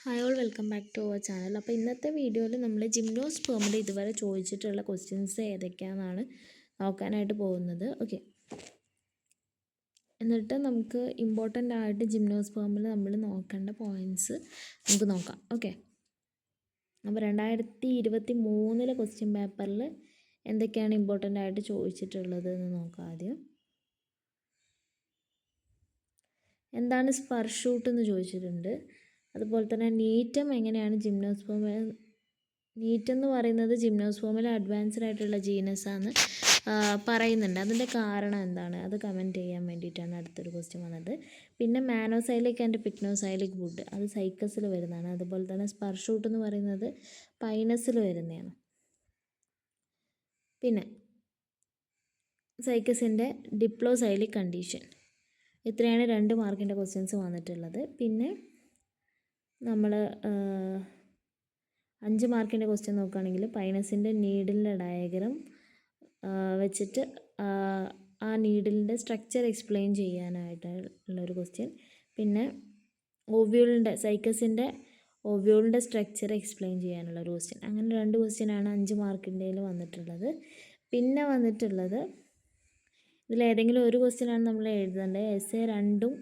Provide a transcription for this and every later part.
Hi all welcome back to our channel. അപ്പോൾ ഇന്നത്തെ വീഡിയോയിൽ നമ്മൾ ജിംനോസ്പേമിൽ ഇതുവരെ ചോദിച്ചിട്ടുള്ള ക്വസ്റ്റ്യൻസ് ഏതൊക്കെയാണെന്നാണ് നോക്കാനായിട്ട് പോകുന്നത്. ഓക്കെ, എന്നിട്ട് നമുക്ക് ഇമ്പോർട്ടൻ്റ് ആയിട്ട് ജിംനോസ്പേമിൽ നമ്മൾ നോക്കേണ്ട പോയിൻറ്റ്സ് നമുക്ക് നോക്കാം. ഓക്കെ, അപ്പോൾ 2023 ക്വസ്റ്റ്യൻ പേപ്പറിൽ എന്തൊക്കെയാണ് ഇമ്പോർട്ടൻ്റ് ആയിട്ട് ചോദിച്ചിട്ടുള്ളത് എന്ന് നോക്കാം. ആദ്യം എന്താണ് സ്പർഷൂട്ട് എന്ന് ചോദിച്ചിട്ടുണ്ട്. അതുപോലെ തന്നെ നീറ്റം എങ്ങനെയാണ് ജിംനോസ്പേം. നീറ്റം എന്ന് പറയുന്നത് ജിംനോസ്പേമിലെ അഡ്വാൻസ്ഡ് ആയിട്ടുള്ള ജീനസാണ് പറയുന്നുണ്ട്. അതിൻ്റെ കാരണം എന്താണ്, അത് കമൻറ്റ് ചെയ്യാൻ വേണ്ടിയിട്ടാണ് അടുത്തൊരു ക്വസ്റ്റ്യൻ വന്നത്. പിന്നെ മാനോസൈലിക് ആൻഡ് പിക്നോസൈലിക് വുഡ്, അത് സൈക്കസിൽ വരുന്നതാണ്. അതുപോലെ തന്നെ സ്പർഷൂട്ട് എന്ന് പറയുന്നത് പൈനസിൽ വരുന്നതാണ്. പിന്നെ സൈക്കസിൻ്റെ ഡിപ്ലോസൈലിക് കണ്ടീഷൻ. ഇത്രയാണ് 2 മാർക്കിൻ്റെ ക്വസ്റ്റ്യൻസ് വന്നിട്ടുള്ളത്. പിന്നെ നമ്മൾ 5 മാർക്കിൻ്റെ ക്വസ്റ്റ്യൻ നോക്കുകയാണെങ്കിൽ പൈനസിൻ്റെ നീഡിലിൻ്റെ ഡയഗ്രം വെച്ചിട്ട് ആ നീഡിലിൻ്റെ സ്ട്രക്ചർ എക്സ്പ്ലെയിൻ ചെയ്യാനായിട്ടുള്ളൊരു ക്വസ്റ്റ്യൻ. പിന്നെ സൈക്കസിൻ്റെ ഓവ്യൂളിൻ്റെ സ്ട്രക്ചർ എക്സ്പ്ലെയിൻ ചെയ്യാനുള്ളൊരു ക്വസ്റ്റ്യൻ. അങ്ങനെ 2 ക്വസ്റ്റ്യനാണ് 5 മാർക്കിൻ്റെയിൽ വന്നിട്ടുള്ളത്. പിന്നെ വന്നിട്ടുള്ളത് ഇതിലേതെങ്കിലും ഒരു ക്വസ്റ്റ്യനാണ് നമ്മൾ എഴുതേണ്ടത്. എസ്സേ 2ഉം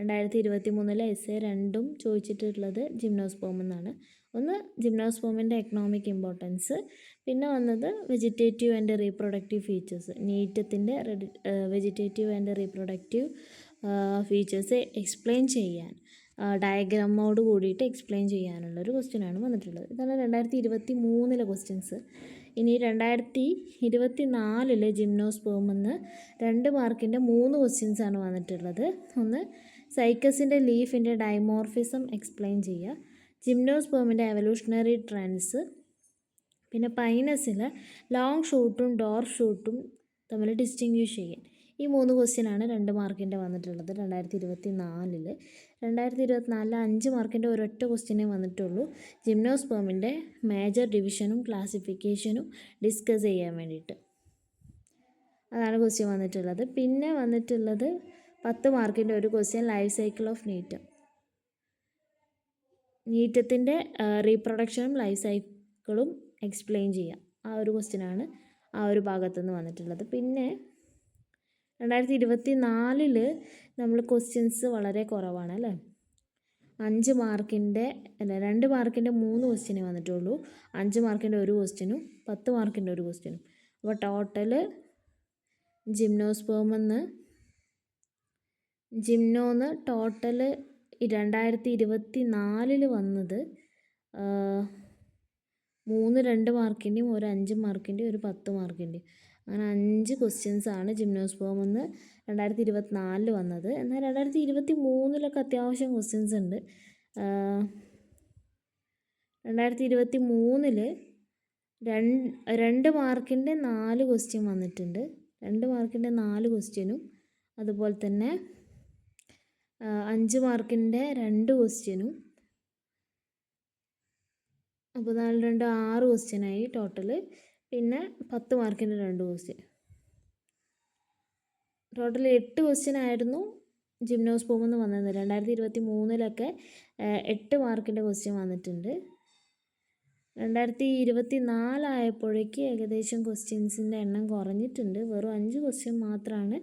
2023 എസ്സേ 2ഉം ചോദിച്ചിട്ടുള്ളത് ജിംനോസ്പേം എന്നാണ്. ഒന്ന് ജിംനോസ്പേമിൻ്റെ എക്കണോമിക് ഇമ്പോർട്ടൻസ്, പിന്നെ വന്നത് വെജിറ്റേറ്റീവ് ആൻഡ് റീപ്രൊഡക്റ്റീവ് ഫീച്ചേഴ്സ്. നീറ്റത്തിൻ്റെ vegetative and reproductive features explain ചെയ്യാൻ ഡയഗ്രാമോട് കൂടിയിട്ട് എക്സ്പ്ലെയിൻ ചെയ്യാനുള്ളൊരു ക്വസ്റ്റ്യനാണ് വന്നിട്ടുള്ളത്. ഇതാണ് 2023 ക്വസ്റ്റ്യൻസ്. ഇനി 2024 ജിംനോസ്പേമെന്ന് 2 മാർക്കിൻ്റെ 3 ക്വസ്റ്റ്യൻസാണ് വന്നിട്ടുള്ളത്. ഒന്ന് സൈക്കസിൻ്റെ ലീഫിൻ്റെ ഡൈമോർഫിസം എക്സ്പ്ലെയിൻ ചെയ്യുക, ജിംനോസ്പേമിൻ്റെ എവല്യൂഷണറി ട്രെൻഡ്സ്, പിന്നെ പൈനസിൽ ലോങ് ഷൂട്ടും ഡോർഫ് ഷൂട്ടും തമ്മിൽ ഡിസ്റ്റിങ്വിഷ് ചെയ്യാൻ. ഈ 3 ക്വസ്റ്റ്യനാണ് 2 മാർക്കിൻ്റെ വന്നിട്ടുള്ളത് 2024. 2024 5 മാർക്കിൻ്റെ ഒരൊറ്റ ക്വസ്റ്റ്യനേ വന്നിട്ടുള്ളൂ, ജിംനോസ്പേമിൻ്റെ മേജർ ഡിവിഷനും ക്ലാസിഫിക്കേഷനും ഡിസ്കസ് ചെയ്യാൻ വേണ്ടിയിട്ട്. അതാണ് ക്വസ്റ്റ്യൻ വന്നിട്ടുള്ളത്. പിന്നെ വന്നിട്ടുള്ളത് 10 മാർക്കിൻ്റെ ഒരു ക്വസ്റ്റ്യൻ ലൈഫ് സൈക്കിൾ ഓഫ് നീറ്റം. നീറ്റത്തിൻ്റെ റീപ്രൊഡക്ഷനും ലൈഫ് സൈക്കിളും എക്സ്പ്ലെയിൻ ചെയ്യാം. ആ ഒരു ക്വസ്റ്റ്യനാണ് ആ ഒരു ഭാഗത്തുനിന്ന് വന്നിട്ടുള്ളത്. പിന്നെ 2024 നമ്മൾ ക്വസ്റ്റ്യൻസ് വളരെ കുറവാണ് അല്ലേ. 2 മാർക്കിൻ്റെ 3 ക്വസ്റ്റ്യനേ വന്നിട്ടുള്ളൂ. 5 മാർക്കിൻ്റെ ഒരു ക്വസ്റ്റ്യനും 10 മാർക്കിൻ്റെ ഒരു ക്വസ്റ്റ്യനും. അപ്പോൾ ടോട്ടൽ ജിംനോന്ന് ടോട്ടൽ 2024 വന്നത് 3 2 മാർക്കിൻ്റെയും ഒരു 5 മാർക്കിൻ്റെയും ഒരു 10 മാർക്കിൻ്റെയും, അങ്ങനെ 5 ക്വസ്റ്റ്യൻസാണ് ജിംനോസ്പേമെന്ന് 2024 വന്നത്. എന്നാൽ 2023 അത്യാവശ്യം ക്വസ്റ്റ്യൻസ് ഉണ്ട്. 2023 2 മാർക്കിൻ്റെ 4 ക്വസ്റ്റ്യൻ വന്നിട്ടുണ്ട്. 2 മാർക്കിൻ്റെ 4 ക്വസ്റ്റ്യനും അതുപോലെ തന്നെ 5 മാർക്കിൻ്റെ 2 ക്വസ്റ്റ്യനും. അപ്പോൾ 4 2 6 ക്വസ്റ്റ്യനായി ടോട്ടൽ. പിന്നെ 10 മാർക്കിൻ്റെ 2 ക്വസ്റ്റ്യൻ. ടോട്ടൽ 8 ക്വസ്റ്റ്യൻ ആയിരുന്നു ജിംനോസ്പേമെന്ന് വന്നത്. 2023 8 മാർക്കിൻ്റെ ക്വസ്റ്റ്യൻ വന്നിട്ടുണ്ട്. 2024 ആയപ്പോഴേക്ക് ഏകദേശം ക്വസ്റ്റ്യൻസിൻ്റെ എണ്ണം കുറഞ്ഞിട്ടുണ്ട്. വെറും 5 ക്വസ്റ്റ്യൻ മാത്രമാണ്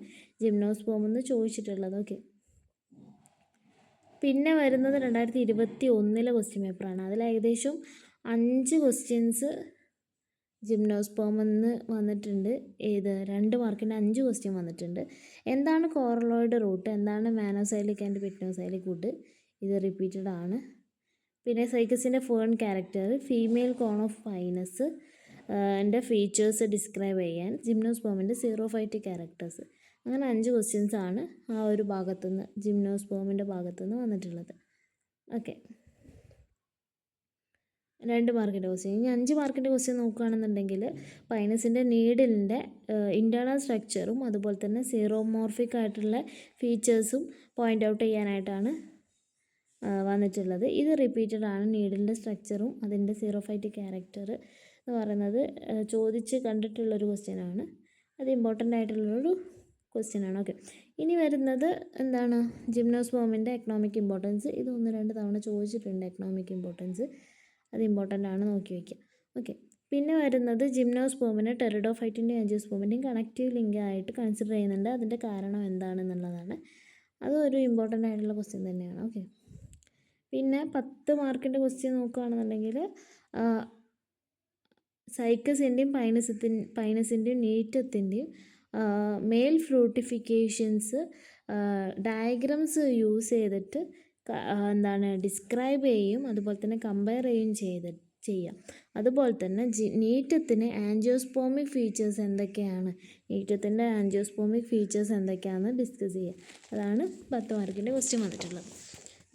ജിംനോസ്പേമെന്ന് ചോദിച്ചിട്ടുള്ളത്. ഓക്കെ, പിന്നെ വരുന്നത് 2021 ക്വസ്റ്റ്യൻ പേപ്പറാണ്. അതിൽ ഏകദേശം 5 ക്വസ്റ്റ്യൻസ് ജിംനോസ്പേമെന്ന് വന്നിട്ടുണ്ട്. 2 മാർക്കിൻ്റെ 5 ക്വസ്റ്റ്യൻ വന്നിട്ടുണ്ട്. എന്താണ് കോറലോയിഡ് റൂട്ട്, എന്താണ് മാനോസൈലിക് ആൻഡ് പിക്നോസൈലിക് വുഡ്, ഇത് റിപ്പീറ്റഡ് ആണ്. പിന്നെ സൈക്കസിൻ്റെ fern character, female cone of pinus എൻ്റെ ഫീച്ചേഴ്സ് ഡിസ്ക്രൈബ് ചെയ്യാൻ, ജിംനോസ്പേമിൻ്റെ സീറോഫൈറ്റ് ക്യാരക്ടേഴ്സ്. അങ്ങനെ 5 ക്വസ്റ്റ്യൻസാണ് ആ ഒരു ഭാഗത്തുനിന്ന് ജിംനോസ്പേമിൻ്റെ ഭാഗത്തുനിന്ന് വന്നിട്ടുള്ളത്. ഓക്കെ, 2 മാർക്കിൻ്റെ ക്വസ്റ്റ്യൻ. ഇനി 5 മാർക്കിൻ്റെ ക്വസ്റ്റ്യൻ നോക്കുകയാണെന്നുണ്ടെങ്കിൽ പൈനസിൻ്റെ നീഡിലിൻ്റെ ഇൻറ്റേർണൽ സ്ട്രക്ചറും അതുപോലെ തന്നെ സീറോമോർഫിക് ആയിട്ടുള്ള ഫീച്ചേഴ്സും പോയിൻ്റ് ഔട്ട് ചെയ്യാനായിട്ടാണ് വന്നിട്ടുള്ളത്. ഇത് റിപ്പീറ്റഡ് ആണ്. നീഡിലിൻ്റെ സ്ട്രക്ചറും അതിൻ്റെ സീറോഫൈറ്റ് ക്യാരക്ടർ എന്ന് പറയുന്നത് ചോദിച്ച് കണ്ടിട്ടുള്ളൊരു ക്വസ്റ്റ്യനാണ്. അത് ഇമ്പോർട്ടൻ്റ് ആയിട്ടുള്ളൊരു ക്വസ്റ്റ്യനാണ്. ഓക്കെ, ഇനി വരുന്നത് എന്താണ്? ജിംനോസ്പേമിൻ്റെ എക്കണോമിക് ഇമ്പോർട്ടൻസ്. ഇത് 1-2 തവണ ചോദിച്ചിട്ടുണ്ട് എക്കണോമിക് ഇമ്പോർട്ടൻസ്. അത് ഇമ്പോർട്ടൻ്റ് ആണ്, നോക്കി വയ്ക്കുക. ഓക്കെ, പിന്നെ വരുന്നത് ജിംനോസ്പേമിനെ ടെറിഡോഫൈറ്റിൻ്റെയും ആൻജിയോസ്പേമിൻ്റെയും കണക്റ്റീവ് ലിങ്ക് ആയിട്ട് കൺസിഡർ ചെയ്യുന്നുണ്ട്. അതിൻ്റെ കാരണം എന്താണെന്നുള്ളതാണ്. അതൊരു ഇമ്പോർട്ടൻ്റ് ആയിട്ടുള്ള ക്വസ്റ്റ്യൻ തന്നെയാണ്. ഓക്കെ, പിന്നെ 10 മാർക്കിൻ്റെ ക്വസ്റ്റ്യൻ നോക്കുകയാണെന്നുണ്ടെങ്കിൽ സൈക്കസിൻ്റെയും പൈനസിൻ്റെയും നീറ്റത്തിൻ്റെയും മെയിൽ ഫ്രൂട്ടിഫിക്കേഷൻസ് ഡയഗ്രംസ് യൂസ് ചെയ്തിട്ട് എന്താണ് ഡിസ്ക്രൈബ് ചെയ്യും, അതുപോലെ തന്നെ കമ്പയർ ചെയ്യാം. അതുപോലെ തന്നെ നീറ്റത്തിന് ആൻജിയോസ്പോമിക് ഫീച്ചേഴ്സ് എന്തൊക്കെയാണ്, നീറ്റത്തിൻ്റെ ആൻജിയോസ്പോമിക് ഫീച്ചേഴ്സ് എന്തൊക്കെയാണെന്ന് ഡിസ്കസ് ചെയ്യുക. അതാണ് 10 മാർക്കിൻ്റെ ക്വസ്റ്റ്യൻ വന്നിട്ടുള്ളത്.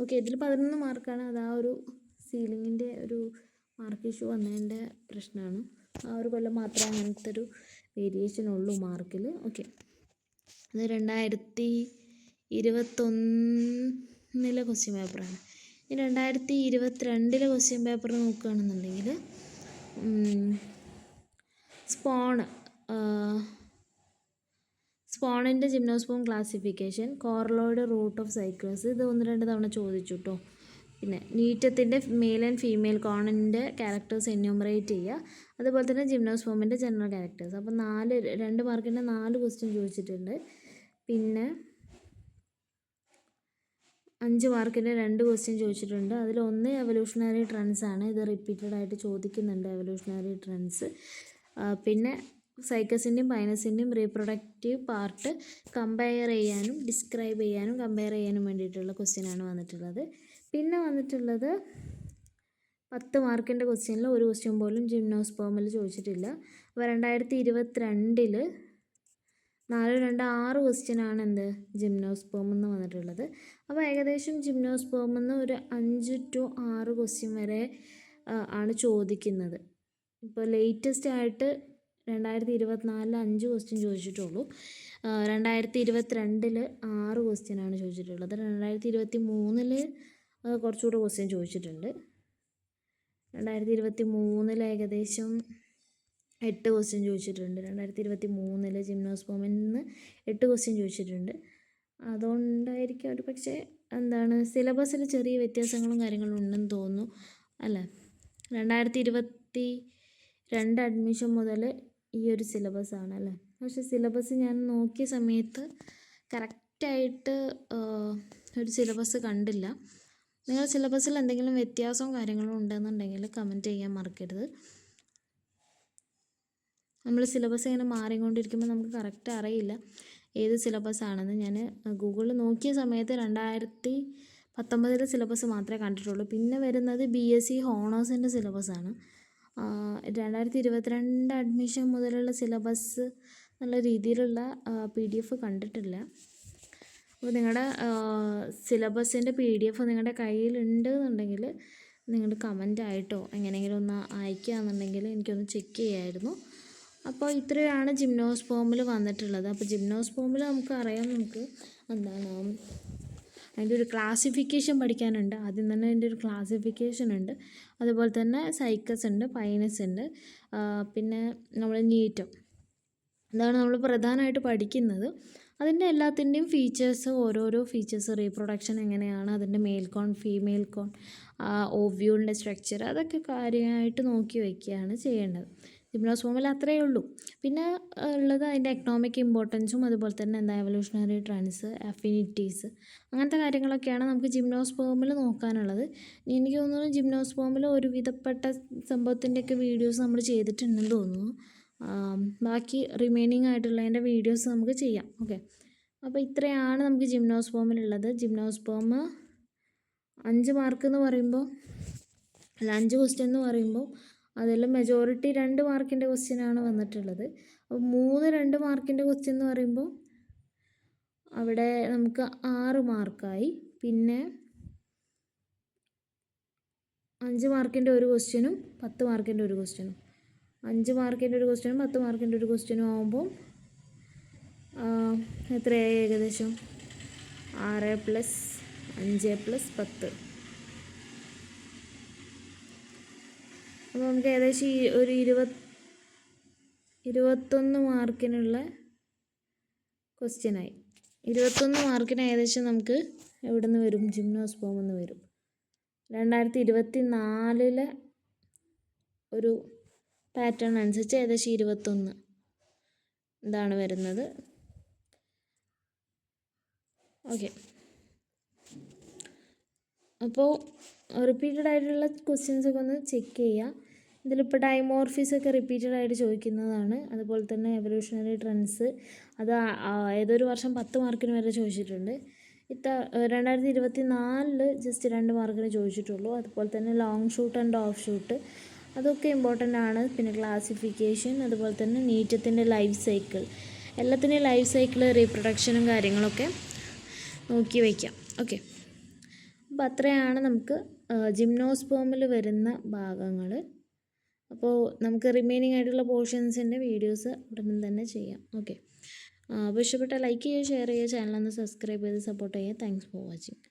ഓക്കെ, ഇതിൽ 11 മാർക്കാണ്. അത് ആ ഒരു സീലിങ്ങിൻ്റെ ഒരു മാർക്ക് ഇഷ്യൂ വന്നതിൻ്റെ പ്രശ്നമാണ്. ആ ഒരു കൊല്ലം മാത്രമേ അങ്ങനത്തെ ഒരു വേരിയേഷൻ ഉള്ളൂ മാർക്കിൽ. ഓക്കെ, അത് 2021 ക്വസ്റ്റ്യൻ പേപ്പറാണ്. ഇനി 2022 ക്വസ്റ്റ്യൻ പേപ്പർ നോക്കുകയാണെന്നുണ്ടെങ്കിൽ സ്പോണിൻ്റെ gymnosperm classification, coralloid root of cycles, ഇത് 1-2 തവണ ചോദിച്ചു കേട്ടോ. പിന്നെ നീറ്റത്തിൻ്റെ മെയിൽ ആൻഡ് ഫീമെയിൽ കോണിൻ്റെ ക്യാരക്ടേഴ്സ് എന്യൂമറേറ്റ് ചെയ്യുക. അതുപോലെ തന്നെ ജിംനോസ്പോമിൻ്റെ ജനറൽ ക്യാരക്ടേഴ്സ്. അപ്പോൾ 2 മാർക്കിൻ്റെ 4 ക്വസ്റ്റ്യൻ ചോദിച്ചിട്ടുണ്ട്. പിന്നെ 5 മാർക്കിൻ്റെ 2 ക്വസ്റ്റ്യൻ ചോദിച്ചിട്ടുണ്ട്. അതിലൊന്ന് എവല്യൂഷണറി ട്രെൻഡ്സ് ആണ്. ഇത് റിപ്പീറ്റഡ് ആയിട്ട് ചോദിക്കുന്നുണ്ട്, എവല്യൂഷണറി ട്രെൻഡ്സ്. പിന്നെ സൈക്കസിൻ്റെയും പൈനസിൻ്റെയും റീപ്രൊഡക്റ്റീവ് പാർട്ട് കമ്പയർ ചെയ്യാനും ഡിസ്ക്രൈബ് ചെയ്യാനും കമ്പയർ ചെയ്യാനും വേണ്ടിയിട്ടുള്ള ക്വസ്റ്റ്യനാണ് വന്നിട്ടുള്ളത്. പിന്നെ വന്നിട്ടുള്ളത് 10 മാർക്കിൻ്റെ ക്വസ്റ്റ്യനിൽ ഒരു ക്വസ്റ്റ്യൻ പോലും ജിംനോസ്പേമിൽ ചോദിച്ചിട്ടില്ല. അപ്പോൾ 2022 4-2-6 ക്വസ്റ്റ്യനാണ് എന്ത് ജിംനോസ്പേമെന്ന് വന്നിട്ടുള്ളത്. അപ്പോൾ ഏകദേശം ജിംനോസ്പേമെന്ന് ഒരു 5 to 6 ക്വസ്റ്റ്യൻ വരെ ആണ് ചോദിക്കുന്നത്. ഇപ്പോൾ ലേറ്റസ്റ്റ് ആയിട്ട് 2024 5 ക്വസ്റ്റ്യൻ ചോദിച്ചിട്ടുള്ളൂ. 2022 6 ക്വസ്റ്റ്യനാണ് ചോദിച്ചിട്ടുള്ളത്. 2023 കുറച്ചുകൂടെ ക്വസ്റ്റ്യൻ ചോദിച്ചിട്ടുണ്ട്. 2023 ഏകദേശം 8 ക്വസ്റ്റ്യൻ ചോദിച്ചിട്ടുണ്ട്. 2023 ജിംനോസ്പേമിൽ നിന്ന് 8 ക്വസ്റ്റ്യൻ ചോദിച്ചിട്ടുണ്ട്. അതുകൊണ്ടായിരിക്കും ഒരു പക്ഷേ എന്താണ് സിലബസിൽ ചെറിയ വ്യത്യാസങ്ങളും കാര്യങ്ങളും ഉണ്ടെന്ന് തോന്നുന്നു അല്ലേ. 2022 അഡ്മിഷൻ മുതൽ ഈ ഒരു സിലബസാണ് അല്ലേ. പക്ഷേ സിലബസ് ഞാൻ നോക്കിയ സമയത്ത് കറക്റ്റായിട്ട് ഒരു സിലബസ് കണ്ടില്ല. നിങ്ങൾ സിലബസിൽ എന്തെങ്കിലും വ്യത്യാസവും കാര്യങ്ങളും ഉണ്ടെന്നുണ്ടെങ്കിൽ കമൻറ്റ് ചെയ്യാൻ മറക്കരുത്. നമ്മൾ സിലബസ് ഇങ്ങനെ മാറിക്കൊണ്ടിരിക്കുമ്പോൾ നമുക്ക് കറക്റ്റ് അറിയില്ല ഏത് സിലബസ് ആണെന്ന്. ഞാൻ ഗൂഗിളിൽ നോക്കിയ സമയത്ത് 2019 സിലബസ് മാത്രമേ കണ്ടിട്ടുള്ളൂ. പിന്നെ വരുന്നത് BSc ഹോണേഴ്സിൻ്റെ സിലബസാണ്. 2022 അഡ്മിഷൻ മുതലുള്ള സിലബസ് നല്ല രീതിയിലുള്ള PDF കണ്ടിട്ടില്ല. അപ്പോൾ നിങ്ങളുടെ സിലബസിൻ്റെ PDF നിങ്ങളുടെ കയ്യിലുണ്ട് എന്നുണ്ടെങ്കിൽ നിങ്ങൾ കമൻ്റായിട്ടോ എങ്ങനെയെങ്കിലും ഒന്ന് അയക്കുകയാണെന്നുണ്ടെങ്കിൽ എനിക്കൊന്ന് ചെക്ക് ചെയ്യാമായിരുന്നു. അപ്പോൾ ഇത്രയാണ് ജിംനോസ്പേമിൽ വന്നിട്ടുള്ളത്. അപ്പോൾ ജിംനോസ്പേമിൽ നമുക്കറിയാം, നമുക്ക് എന്താണ് അതിൻ്റെ ഒരു ക്ലാസിഫിക്കേഷൻ പഠിക്കാനുണ്ട്. ആദ്യം തന്നെ അതിൻ്റെ ഒരു ക്ലാസിഫിക്കേഷൻ ഉണ്ട്. അതുപോലെ തന്നെ സൈക്കസ് ഉണ്ട്, പൈനസ് ഉണ്ട്, പിന്നെ നമ്മൾ നീറ്റം, ഇതാണ് നമ്മൾ പ്രധാനമായിട്ട് പഠിക്കുന്നത്. അതിൻ്റെ എല്ലാത്തിൻ്റെയും ഫീച്ചേഴ്സ്, ഓരോരോ ഫീച്ചേഴ്സ്, റീപ്രൊഡക്ഷൻ എങ്ങനെയാണ്, അതിൻ്റെ മെയിൽ കോൺ, ഫീമെയിൽ കോൺ, ഓവ്യൂളിൻ്റെ സ്ട്രക്ചർ, അതൊക്കെ കാര്യമായിട്ട് നോക്കി വയ്ക്കുകയാണ് ചെയ്യേണ്ടത്. ജിംനോസ്പേമിൽ അത്രയേ ഉള്ളൂ. പിന്നെ ഉള്ളത് അതിൻ്റെ എക്കണോമിക് ഇമ്പോർട്ടൻസും അതുപോലെ തന്നെ എന്താ എവല്യൂഷണറി ട്രെൻഡ്സ്, അഫിനിറ്റീസ്, അങ്ങനത്തെ കാര്യങ്ങളൊക്കെയാണ് നമുക്ക് ജിംനോസ്പേമിൽ നോക്കാനുള്ളത്. എനിക്ക് തോന്നുന്നു ജിംനോസ്പേമിൽ ഒരു വിധപ്പെട്ട സംഭവത്തിൻ്റെയൊക്കെ വീഡിയോസ് നമ്മൾ ചെയ്തിട്ടുണ്ടെന്ന് തോന്നുന്നു. ബാക്കി റിമൈനിങ് ആയിട്ടുള്ളതിൻ്റെ വീഡിയോസ് നമുക്ക് ചെയ്യാം. ഓക്കെ, അപ്പോൾ ഇത്രയാണ് നമുക്ക് ജിംനോസ്പേമിലുള്ളത്. ജിംനോസ്പേം 5 മാർക്ക് എന്ന് പറയുമ്പോൾ, അല്ല 5 ക്വസ്റ്റ്യൻ എന്ന് പറയുമ്പോൾ അതിൽ മെജോറിറ്റി 2 മാർക്കിൻ്റെ ക്വസ്റ്റ്യനാണ് വന്നിട്ടുള്ളത്. അപ്പോൾ 2 മാർക്കിൻ്റെ ക്വസ്റ്റ്യൻ എന്ന് പറയുമ്പോൾ അവിടെ നമുക്ക് 6 മാർക്കായി. പിന്നെ 5 മാർക്കിൻ്റെ ഒരു ക്വസ്റ്റ്യനും 10 മാർക്കിൻ്റെ ഒരു ക്വസ്റ്റ്യനും, 5 മാർക്കിൻ്റെ ഒരു ക്വസ്റ്റ്യനും 10 മാർക്കിൻ്റെ ഒരു ക്വസ്റ്റ്യനും ആകുമ്പോൾ എത്രയായി? ഏകദേശം 6 + 5 + 10. അപ്പോൾ നമുക്ക് ഏകദേശം ഒരു 21 മാർക്കിനുള്ള ക്വസ്റ്റ്യനായി. 21 മാർക്കിന് ഏകദേശം നമുക്ക് എവിടെ നിന്ന് വരും? ജിംനോസ്പേം എന്ന് വരും. 2024 ഒരു പാറ്റേൺ അനുസരിച്ച് ഏകദേശം 21 ഇതാണ് വരുന്നത്. ഓക്കെ, അപ്പോൾ റിപ്പീറ്റഡ് ആയിട്ടുള്ള ക്വസ്റ്റ്യൻസ് ഒക്കെ ഒന്ന് ചെക്ക് ചെയ്യുക. ഇതിലിപ്പോൾ ഡൈമോർഫിസൊക്കെ റിപ്പീറ്റഡ് ആയിട്ട് ചോദിക്കുന്നതാണ്. അതുപോലെ തന്നെ എവല്യൂഷണറി ട്രെൻഡ്സ് അത് ഏതൊരു വർഷം 10 മാർക്കിന് വരെ ചോദിച്ചിട്ടുണ്ട്. 2024 ജസ്റ്റ് 2 മാർക്കിന് ചോദിച്ചിട്ടുള്ളൂ. അതുപോലെ തന്നെ long shoot and of shoot അതൊക്കെ ഇമ്പോർട്ടൻ്റ് ആണ്. പിന്നെ ക്ലാസിഫിക്കേഷൻ, അതുപോലെ തന്നെ നീറ്റത്തിൻ്റെ ലൈഫ് സൈക്കിൾ, എല്ലാത്തിൻ്റെയും ലൈഫ് സൈക്കിൾ, റീപ്രൊഡക്ഷനും കാര്യങ്ങളൊക്കെ നോക്കി വയ്ക്കാം. ഓക്കെ, അപ്പോൾ അത്രയാണ് നമുക്ക് ജിംനോസ്പേമിൽ വരുന്ന ഭാഗങ്ങൾ. അപ്പോൾ നമുക്ക് റിമൈനിങ് ആയിട്ടുള്ള പോർഷൻസിൻ്റെ വീഡിയോസ് ഉടനെ തന്നെ ചെയ്യാം. ഓക്കെ, അപ്പോൾ ഇഷ്ടപ്പെട്ട ലൈക്ക് ചെയ്യുക, ഷെയർ ചെയ്യുക, ചാനലൊന്ന് സബ്സ്ക്രൈബ് ചെയ്ത് സപ്പോർട്ട് ചെയ്യുക. Thanks for watching.